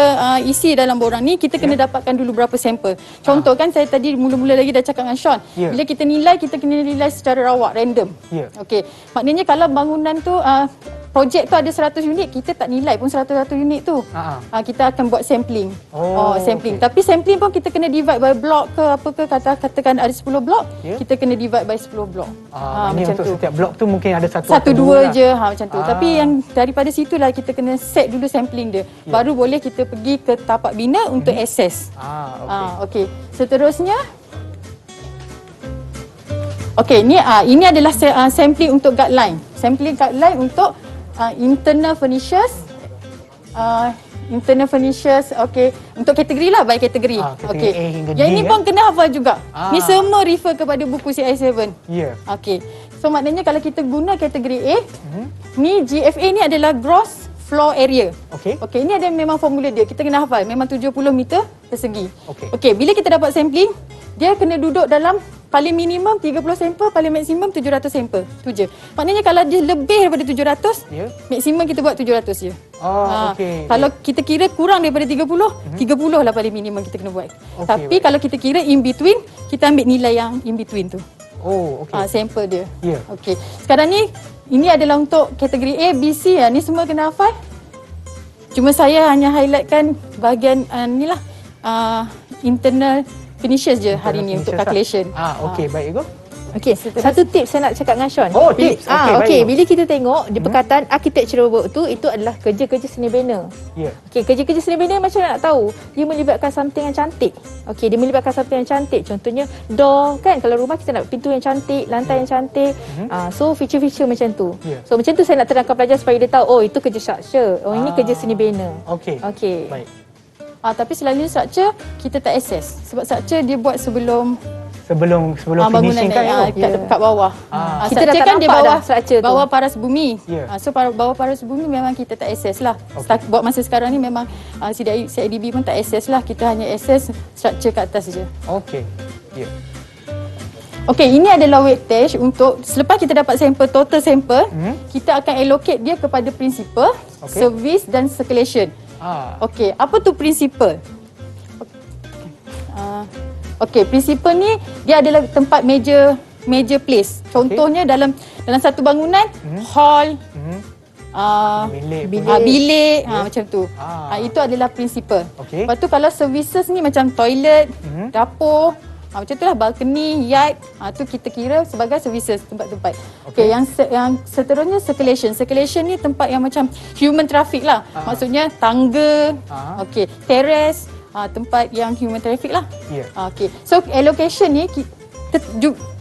isi dalam borang ni, kita kena dapatkan dulu berapa sampel. Contoh kan saya tadi mula-mula lagi dah cakap dengan Sean. Ya. Bila kita nilai, kita kena nilai secara rawak, random. Ya. Okey. Maknanya kalau bangunan tu projek tu ada 100 unit, kita tak nilai pun 100 unit tu. Kita akan buat sampling. Sampling. okey. Tapi sampling pun kita kena divide by block ke apa ke, katakan ada 10 block, kita kena divide by 10 block. Ini untuk setiap blok tu mungkin ada satu Satu atau dua lah. je macam tu. Tapi yang daripada situlah kita kena set dulu sampling dia. Baru boleh kita pergi ke tapak bina untuk assess. Okey. Seterusnya ini adalah sampling untuk guideline. Sampling guideline untuk internal furnitures. Internal furnitures, okey. Untuk kategori lah, by kategori. Kategori A hingga D, Yang ini pun kena hafal juga. Ni Ah. semua refer kepada buku CI7. Ya. Okey. So maknanya kalau kita guna kategori A, ni GFA ni adalah gross floor area. Okey. Okey, ini ada memang formula dia. Kita kena hafal. Memang 70 meter persegi. Okey. Okey, bila kita dapat sampling, dia kena duduk dalam paling minimum 30 sampel, paling maksimum 700 sampel. Tu je. Maknanya kalau dia lebih daripada 700, maksimum kita buat 700 je. Okey. Kalau kita kira kurang daripada 30, 30 lah paling minimum kita kena buat. Tapi kalau kita kira in between, kita ambil nilai yang in between tu. Okey. Sampel dia. Ya. Okey. Sekarang ni ini adalah untuk kategori A, B, C ni semua kena hafal. Cuma saya hanya highlightkan bahagian ni lah internal finishes je hari ni untuk calculation. Okey, baik Ibu. Okey, satu tips saya nak cakap dengan Sean. Oh, tips. Okey, baik. Okey, bila kita tengok di perkataan architectural work tu, itu adalah kerja-kerja seni bina. Ya. Okey, kerja-kerja seni bina macam nak tahu, dia melibatkan something yang cantik. Okey, dia melibatkan something yang cantik. Contohnya door kan, kalau rumah kita nak pintu yang cantik, lantai yang cantik. So feature-feature macam tu. Ya. So macam tu saya nak terangkan pelajar supaya dia tahu, oh itu kerja structure. Oh ini kerja seni bina. Okey. Okey. Baik. Tapi selalunya structure kita tak access. Sebab structure dia buat sebelum finishing kan kat bawah. Kita dah Structure tak kan dia nampak bawah dah structure tu. bawah paras bumi. Ya. So bawah paras bumi memang kita tak access lah. Buat masa sekarang ni memang CIDB pun tak access lah. Kita hanya access structure kat atas je. Okey. Ya. Okey, ini adalah weightage untuk selepas kita dapat sampel, total sampel, kita akan allocate dia kepada principal, service dan circulation. Okey, apa tu principal? Okey, principal ni dia adalah tempat major place. Contohnya dalam satu bangunan, hall, bilik macam tu. Itu adalah principal. Okey. Lepas tu kalau services ni macam toilet, dapur, macam tu lah, balcony, yard, tu kita kira sebagai services, tempat-tempat. Okey, yang seterusnya circulation. Circulation ni tempat yang macam human traffic lah. Maksudnya tangga, okey, terrace, tempat yang human traffic lah. Ya. Okey. So allocation ni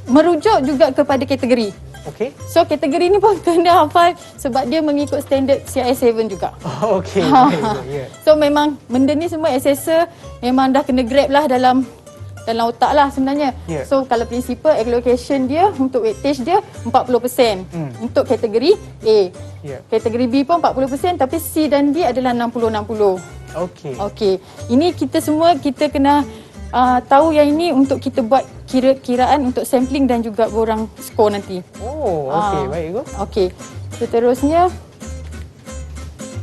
merujuk juga kepada kategori. Okey. So kategori ni pun kena hafal sebab dia mengikut standard CI7 juga. Okey. Ya. So memang benda ni semua assessor memang dah kena grab lah dalam otak lah sebenarnya. Yeah. So kalau principal allocation dia untuk weightage dia 40% untuk kategori A. Yeah. Kategori B pun 40% tapi C dan D adalah 60-60. Okey. Okey. Ini kita semua kita kena tahu yang ini untuk kita buat kiraan untuk sampling dan juga borang skor nanti. Oh, okey. Baik Ibu. Okey. Seterusnya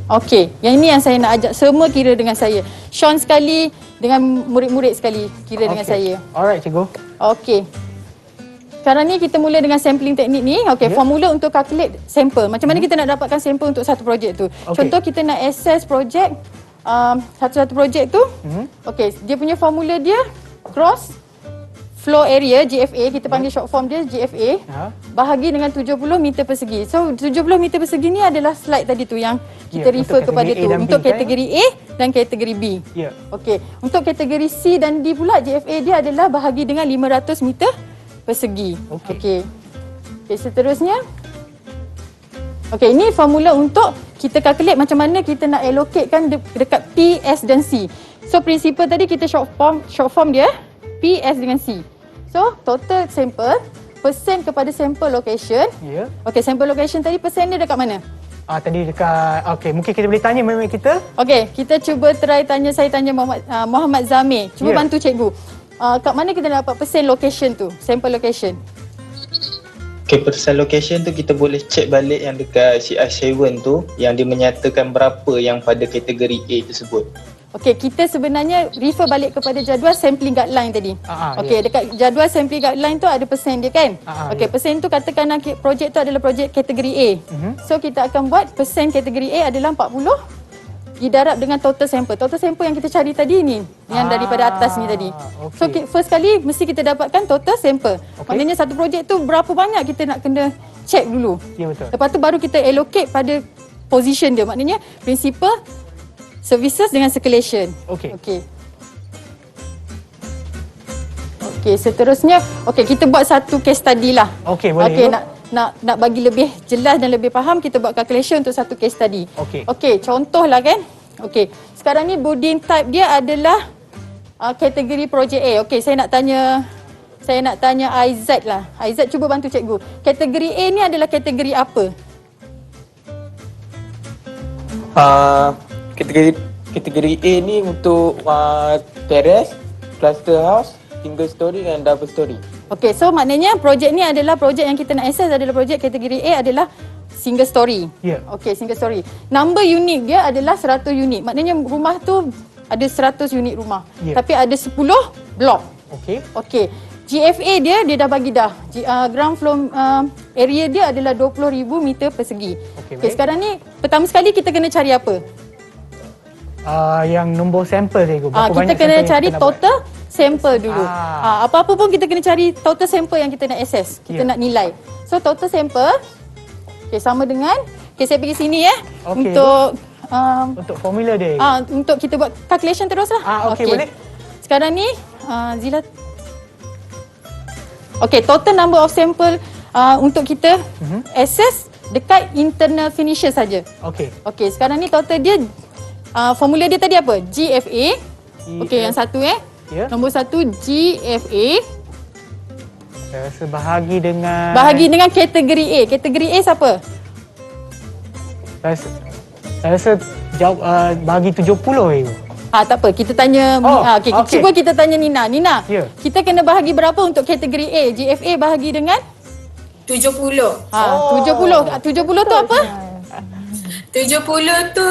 okey, yang ini yang saya nak ajak semua kira dengan saya. Sean sekali dengan murid-murid sekali kira dengan saya. Alright, cikgu. Okey. Sekarang ni kita mula dengan sampling teknik ni. Okey, formula untuk calculate sampel. Macam mana kita nak dapatkan sampel untuk satu projek tu. Contoh kita nak assess projek satu-satu projek tu, okey, dia punya formula dia gross floor area GFA, kita panggil short form dia GFA, bahagi dengan 70 meter persegi. So 70 meter persegi ni adalah slide tadi tu yang kita refer kepada tu untuk kategori A dan kategori B. Ya. Okey, untuk kategori C dan D pula GFA dia adalah bahagi dengan 500 meter persegi. Okey. Okey, seterusnya. Okey, ini formula untuk kita calculate macam mana kita nak allocate kan dekat P, S dan C. So principle tadi kita short form dia P, S dengan C. So total sample, persen kepada sample location. Ya. Okey, sample location tadi persen dia dekat mana? Tadi dekat, okey, mungkin kita boleh tanya memang kita. Okey, kita cuba try saya tanya Muhammad Zamir. Cuba bantu cikgu. Kat mana kita dapat persen location tu, sample location? Okay, persen location tu kita boleh cek balik yang dekat CI7 tu yang dia menyatakan berapa yang pada kategori A tersebut. Okey, kita sebenarnya refer balik kepada jadual sampling guideline tadi. Okey, dekat jadual sampling guideline tu ada persen dia kan? Okey, persen tu katakanlah projek tu adalah projek kategori A. So kita akan buat persen kategori A adalah 40 didarab dengan total sample. Total sample yang kita cari tadi ni, yang daripada atas ni tadi. So first kali mesti kita dapatkan total sample. Maknanya satu projek tu berapa banyak kita nak kena check dulu. Ya, betul. Lepas tu baru kita allocate pada position dia. Maknanya principle services dengan circulation. Okey, seterusnya kita buat satu case study lah. Okey, boleh. Okey, nak bagi lebih jelas dan lebih faham, kita buat calculation untuk satu case study. Okey, contohlah kan. Okey, sekarang ni building type dia adalah kategori projek A. Okey, saya nak tanya Aizat lah. Aizat, cuba bantu cikgu. Kategori A ni adalah kategori apa? Kategori A ni untuk terrace, cluster house, single story dan double story. Okey, so maknanya projek ni adalah projek yang kita nak access adalah projek kategori A adalah single story. Ya. Okey, single story. Number unit dia adalah 100 unit. Maknanya rumah tu ada 100 unit rumah. Tapi ada 10 blok. Okey. GFA dia dah bagi dah. Ground floor area dia adalah 20,000 meter persegi. Okey, sekarang ni pertama sekali kita kena cari apa? Yang nombor sampel cikgu. Kita kena cari total sampel dulu. Apa-apa pun kita kena cari total sampel yang kita nak access. Kita nak nilai. So total sampel sama dengan saya pergi sini untuk formula dia. Untuk kita buat calculation teruslah. Okey, boleh. Sekarang ni Zila. Okey, total number of sample untuk kita access dekat internal finisher saja. Okey, sekarang ni total dia formula dia tadi apa? GFA. Okey, yang satu nombor satu GFA. Saya rasa bahagi dengan kategori A. Kategori A siapa? Saya rasa jawab bahagi 70 cikgu. Tak apa, kita tanya cuba kita tanya Nina. Nina, kita kena bahagi berapa untuk kategori A? GFA bahagi dengan 70. 70 tu apa? 70 tu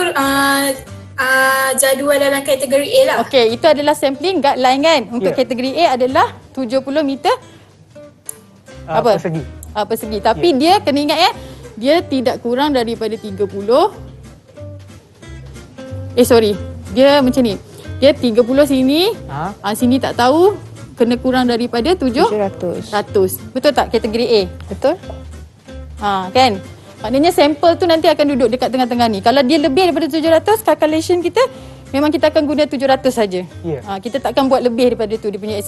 jadual dalam kategori A lah. Okey, itu adalah sampling guideline kan. Untuk kategori A adalah 70 meter persegi. Tapi dia kena ingat dia tidak kurang daripada 30. Dia macam ni. Dia 30 sini. Sini tak tahu, kena kurang daripada 700. Betul tak kategori A? Betul. Kan? Maknanya sampel tu nanti akan duduk dekat tengah-tengah ni. Kalau dia lebih daripada 700, calculation kita memang kita akan guna 700 saja. Kita takkan buat lebih daripada tu dia punya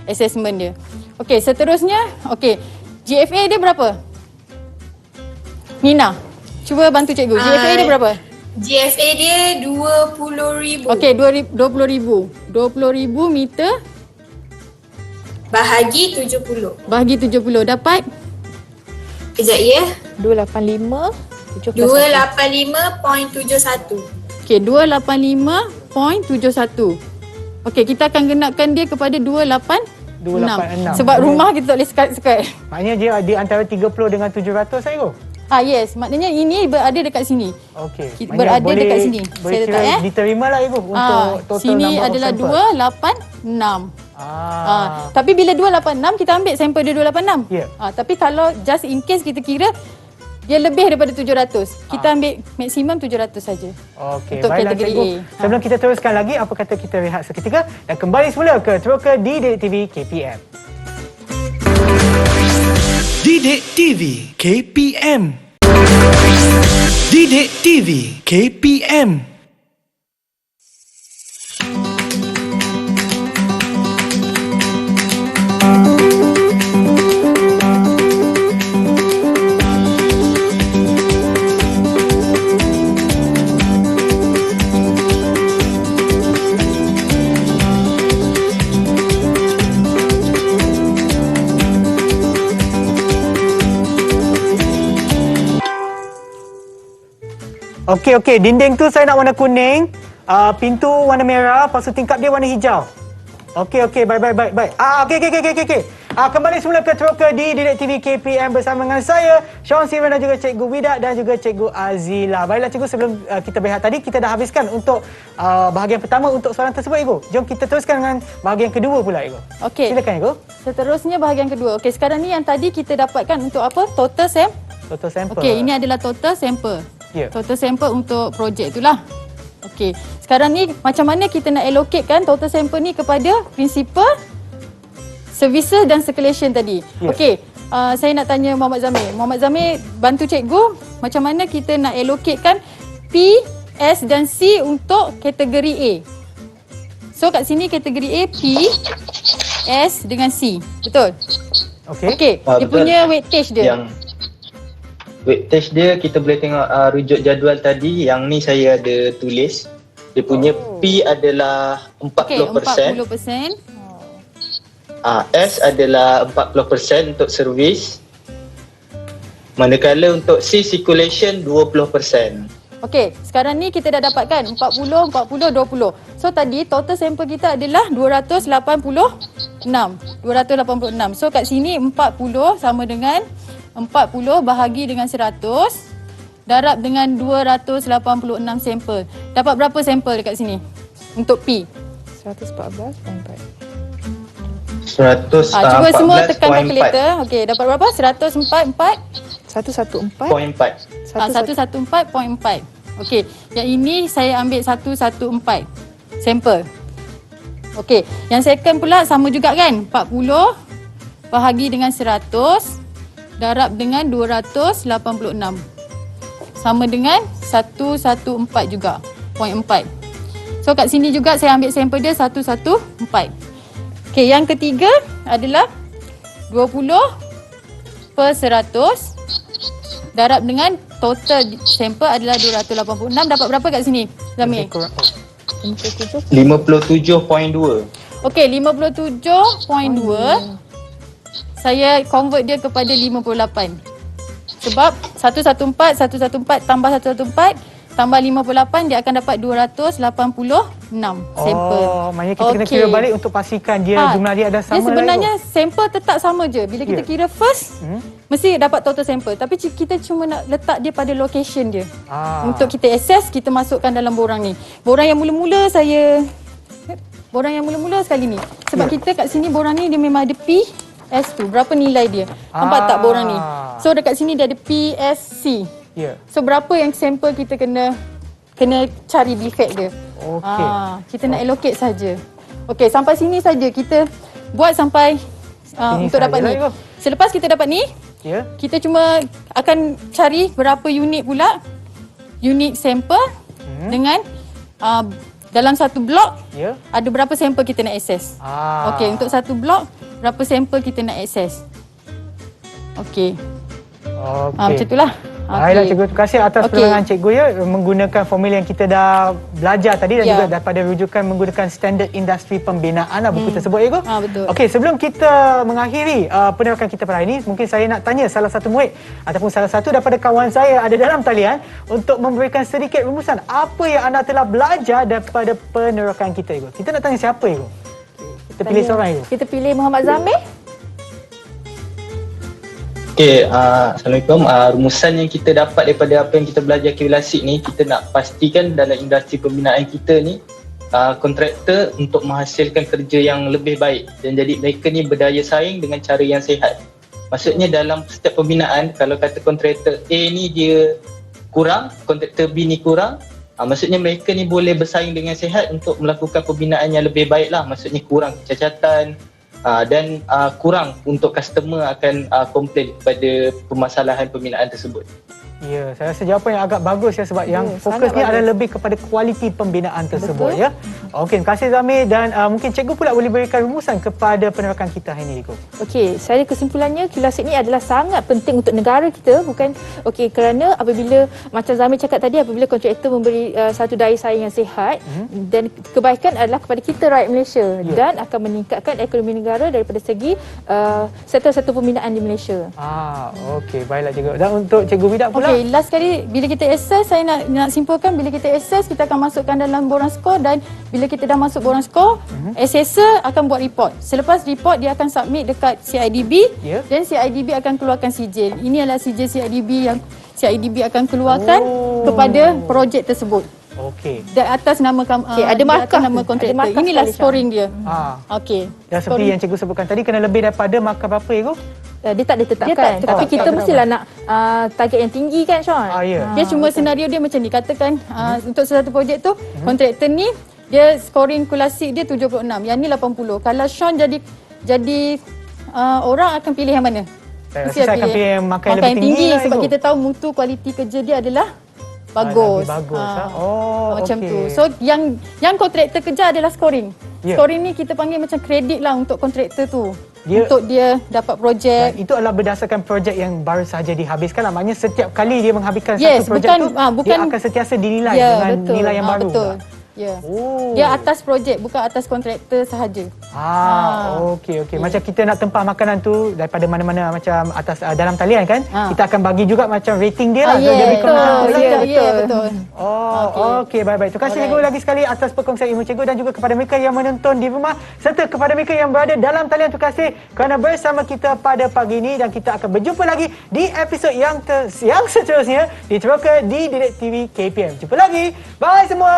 assessment dia. Okey, seterusnya, GFA dia berapa? Nina, cuba bantu cikgu. GFA dia berapa? GFA dia 20,000. Okey, 20,000. 20,000 meter bahagi 70. Bahagi 70 dapat? Kejap ya. 285. 285.71. Okey, 285.71. Okey, kita akan genapkan dia kepada 286. Sebab rumah kita tak boleh sekat-sekat. Maknanya dia antara 30 dengan 700 cikgu? Yes, maknanya ini berada dekat sini. Okey. Berada dekat sini. Saya letak diterima lah ibu untuk total sini adalah 286. Tapi bila 286 kita ambil sampel dia 286. Tapi kalau just in case kita kira Dia lebih daripada 700. Kita ambil maksimum 700 saja. Okey, untuk baiklah kategori cikgu. A. Sebelum kita teruskan lagi, apa kata kita rehat seketika dan kembali semula ke Teroka di Didik TV KPM. Didik TV KPM. Didik TV KPM. Okey, dinding tu saya nak warna kuning, pintu warna merah, lepas tu tingkap dia warna hijau. Okey, baik. Okey. Kembali semula ke Teroka di Didik TV KPM bersama dengan saya, Sean Steven dan juga Cikgu Widat dan juga Cikgu Azila. Baiklah cikgu, sebelum kita berehat tadi, kita dah habiskan untuk bahagian pertama untuk soalan tersebut, Ibu. Jom kita teruskan dengan bahagian kedua pula, Ibu. Okey. Silakan, Ibu. Seterusnya bahagian kedua. Okey, sekarang ni yang tadi kita dapatkan untuk apa? Total sampel. Okey, ini adalah total sampel. Ya. Total sampel untuk projek itulah. Okey, sekarang ni macam mana kita nak allocatekan total sampel ni kepada principal, services dan circulation tadi. Ya. Okey, saya nak tanya Muhammad Zamir. Muhammad Zamir, bantu cikgu macam mana kita nak allocatekan P, S dan C untuk kategori A. So kat sini kategori A P, S dengan C. Betul? Okey, dia punya weightage dia. Weightage dia kita boleh tengok rujuk jadual tadi, yang ni saya ada tulis. Dia punya P adalah 40%. Okey, 40%. S adalah 40% untuk servis. Manakala untuk C circulation 20%. Okey, sekarang ni kita dah dapatkan 40, 40, 20. So tadi total sampel kita adalah 286. So kat sini 40 sama dengan 40 bahagi dengan 100 darab dengan 286 sampel. Dapat berapa sampel dekat sini untuk P? 114.4. Cuba semua tekan kalkulator. Okey, dapat berapa? 104.4. 114.4. Okey, yang ini saya ambil 114 sampel. Okey, yang second pula sama juga kan? 40 bahagi dengan 100 darab dengan 286 sama dengan 114 juga, 0.4. So kat sini juga saya ambil sampel dia 114. Okey, yang ketiga adalah 20 per 100 darab dengan total sampel adalah 286. Dapat berapa kat sini, Zamir? 57.2. Okey, 57.2. Saya convert dia kepada 58. Sebab 114 tambah 114 tambah 58 dia akan dapat 286 sampel. Maknanya kita kena kira balik untuk pastikan dia jumlah dia ada sama. Dia sebenarnya sampel tetap sama je. Bila kita kira first, mesti dapat total sampel. Tapi kita cuma nak letak dia pada location dia. Untuk kita access, kita masukkan dalam borang ni. Borang yang mula-mula sekali ni. Sebab kita kat sini borang ni dia memang ada P, S tu. Berapa nilai dia? Nampak tak borang ni? So dekat sini dia ada P, S, C. So berapa yang sampel kita kena cari defect dia. Kita nak allocate saja. Okey, sampai sini saja kita buat sampai untuk dapat ni. Selepas kita dapat ni, kita cuma akan cari berapa unit pula unit sampel dengan dalam satu blok ada berapa sampel kita nak access. Okey, untuk satu blok berapa sampel kita nak access. Okey. Macam itulah. Baiklah cikgu, terima kasih atas penerangan cikgu menggunakan formula yang kita dah belajar tadi dan juga daripada rujukan menggunakan standard industri pembinaan buku tersebut cikgu. Betul. Okey, sebelum kita mengakhiri penerangan kita pada hari ini, mungkin saya nak tanya salah satu murid ataupun salah satu daripada kawan saya ada dalam talian untuk memberikan sedikit rumusan apa yang anda telah belajar daripada penerangan kita cikgu. Kita nak tanya siapa cikgu? Kita pilih seorang cikgu. Kita pilih Muhammad Zamir. Okey, Assalamualaikum. Rumusan yang kita dapat daripada apa yang kita belajar kilasik ni, kita nak pastikan dalam industri pembinaan kita ni kontraktor untuk menghasilkan kerja yang lebih baik dan jadi mereka ni berdaya saing dengan cara yang sihat. Maksudnya dalam setiap pembinaan, kalau kata kontraktor A ni dia kurang, kontraktor B ni kurang, maksudnya mereka ni boleh bersaing dengan sihat untuk melakukan pembinaan yang lebih baik lah. Maksudnya kurang kecacatan dan kurang untuk customer akan komplain kepada permasalahan pembinaan tersebut. Ya, saya rasa jawapan yang agak bagus ya, sebab yang fokus ni adalah lebih kepada kualiti pembinaan tersebut. Betul. Ya. Okey, terima kasih Zamir, dan mungkin cikgu pula boleh berikan rumusan kepada penerakan kita hari ini, cikgu. Okey, saya kesimpulannya QLASIK ni adalah sangat penting untuk negara kita, bukan kerana apabila macam Zamir cakap tadi, apabila kontraktor memberi satu daya saing yang sihat dan kebaikan adalah kepada kita rakyat Malaysia dan akan meningkatkan ekonomi negara daripada segi sektor-sektor pembinaan di Malaysia. Okey, baiklah cikgu. Dan untuk cikgu Widak pula. Okey, last kali bila kita access, saya nak simpulkan, bila kita access kita akan masukkan dalam borang skor, dan bila kita dah masuk borang skor, assessor akan buat report. Selepas report dia akan submit dekat CIDB dan CIDB akan keluarkan sijil. Ini adalah sijil CIDB yang CIDB akan keluarkan kepada projek tersebut. Okey. Dan atas nama ada markah nama kontraktor. Inilah scoring dia. Okey. Dan seperti yang cikgu sebutkan tadi, kena lebih daripada markah berapa, cikgu? Dia tak ditetapkan, tapi kita mestilah nak target yang tinggi kan, Sean? Dia cuma senario dia macam ni. Katakan untuk satu projek tu, kontraktor ni dia scoring QLASIK dia 76, yang ni 80. Kalau Sean jadi orang akan pilih yang mana? Saya akan pilih yang markah yang lebih tinggi lah, sebab kita tahu mutu kualiti kerja dia adalah bagus. Macam tu. So yang kontraktor kerja adalah scoring. Scoring ni kita panggil macam kredit lah untuk kontraktor tu. Untuk dia dapat projek. Itu adalah berdasarkan projek yang baru saja dihabiskan lah. Maknanya setiap kali dia menghabiskan satu projek tu, dia akan sentiasa dinilai dengan nilai yang baru. Betul. Dia atas projek, bukan atas kontraktor sahaja. Okey. Macam kita nak tempah makanan tu daripada mana-mana, macam atas dalam talian kan, kita akan bagi juga macam rating dia lah. Betul. Okey, baik-baik. Terima kasih cikgu lagi sekali atas perkongsian ilmu cikgu, dan juga kepada mereka yang menonton di rumah serta kepada mereka yang berada dalam talian. Terima kasih kerana bersama kita pada pagi ini, dan kita akan berjumpa lagi di episod yang seterusnya di Teroka di Didik TV KPM. Jumpa lagi. Bye semua.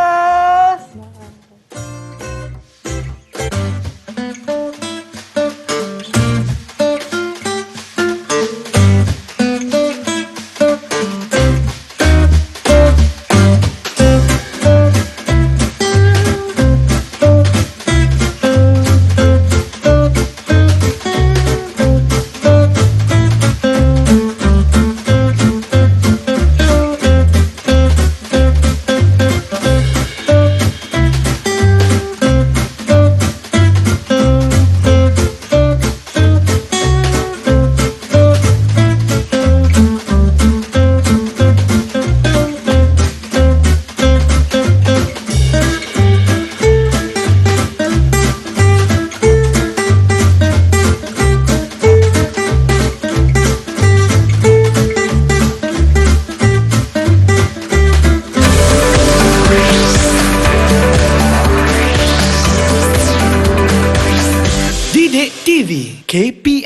Didik TV KPM.